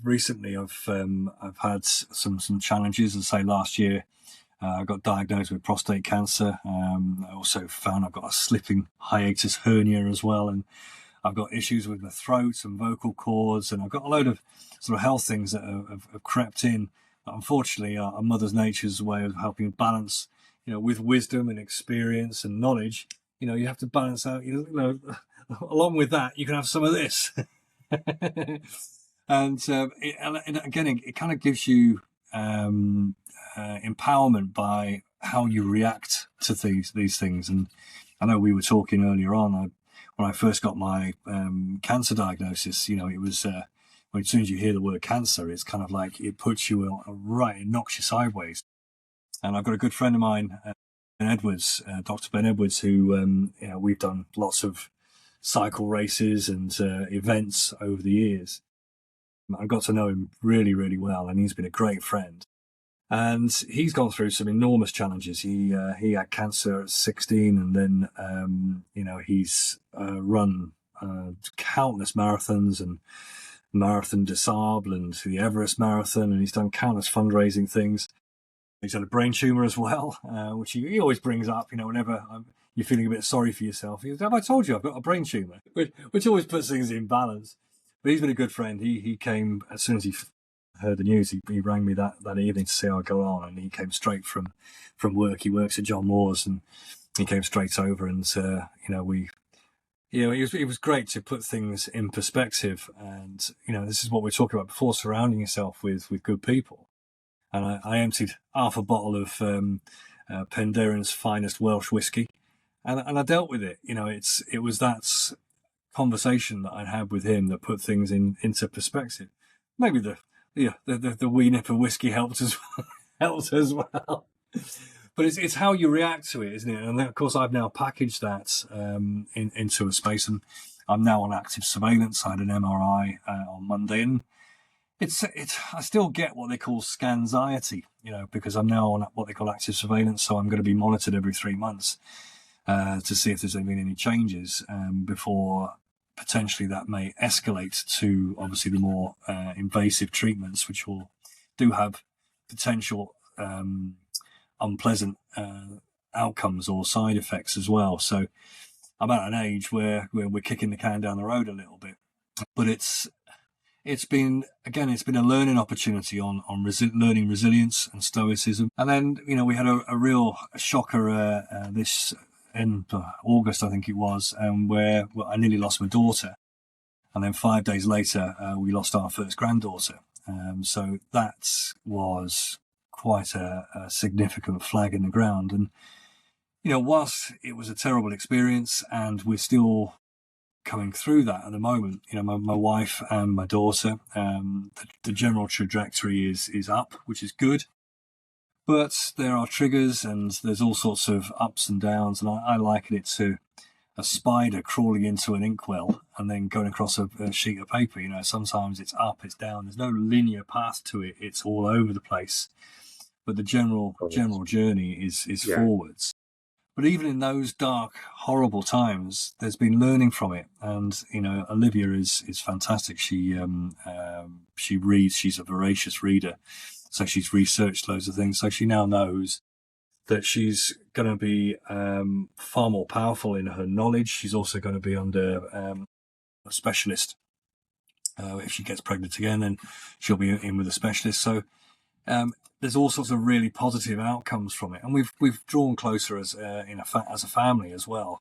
recently I've had some challenges. As I say, last year I got diagnosed with prostate cancer. I also found I've got a slipping hiatus hernia as well, and I've got issues with my throat and vocal cords, and I've got a load of sort of health things that have crept in. But unfortunately, our mother's nature's way of helping balance, with wisdom and experience and knowledge, you have to balance out, along with that, you can have some of this. And again, it kind of gives you empowerment by how you react to these things. And I know we were talking earlier on, when I first got my cancer diagnosis, it was as soon as you hear the word cancer, it's kind of like it puts you right, it knocks you sideways. And I've got a good friend of mine, Ben Edwards, Dr. Ben Edwards, who we've done lots of cycle races and events over the years. I got to know him really, really well, and he's been a great friend. And he's gone through some enormous challenges. He had cancer at 16, and then he's run countless marathons and Marathon des Sables and the Everest Marathon, and he's done countless fundraising things. He's had a brain tumor as well, which he always brings up, whenever you're feeling a bit sorry for yourself. He goes, "Have I told you I've got a brain tumor?" Which always puts things in balance. But he's been a good friend. He came as soon as he heard the news. He rang me that evening to see how I go on, and he came straight from work. He works at John Moore's, and he came straight over, and it was great to put things in perspective. And this is what we were talking about before: surrounding yourself with good people. And I emptied half a bottle of Penderyn's finest Welsh whiskey, and I dealt with it. It was that conversation that I had with him that put things into perspective. Maybe the wee nip of whiskey helped as well. But it's how you react to it, isn't it? And of course, I've now packaged that into a space, and I'm now on active surveillance. I had an MRI on Monday, and I still get what they call scanxiety, because I'm now on what they call active surveillance. So I'm going to be monitored every 3 months to see if there's been any changes before potentially that may escalate to obviously the more invasive treatments, which do have potential unpleasant outcomes or side effects as well. So I'm at an age where we're kicking the can down the road a little bit, but it's been a learning opportunity on learning resilience and stoicism. And then we had a real shocker this in August, I think it was, where I nearly lost my daughter, and then 5 days later we lost our first granddaughter. So that was quite a significant flag in the ground. And whilst it was a terrible experience, and we're still coming through that at the moment, my wife and my daughter, the general trajectory is up, which is good. But there are triggers, and there's all sorts of ups and downs, and I liken it to a spider crawling into an inkwell and then going across a sheet of paper. Sometimes it's up, it's down. There's no linear path to it. It's all over the place. But the general journey is forwards. But even in those dark, horrible times, there's been learning from it. And Olivia is fantastic. She reads. She's a voracious reader, so she's researched loads of things. So she now knows that she's going to be far more powerful in her knowledge. She's also going to be under a specialist. If she gets pregnant again, then she'll be in with a specialist. So there's all sorts of really positive outcomes from it, and we've drawn closer as a family as well.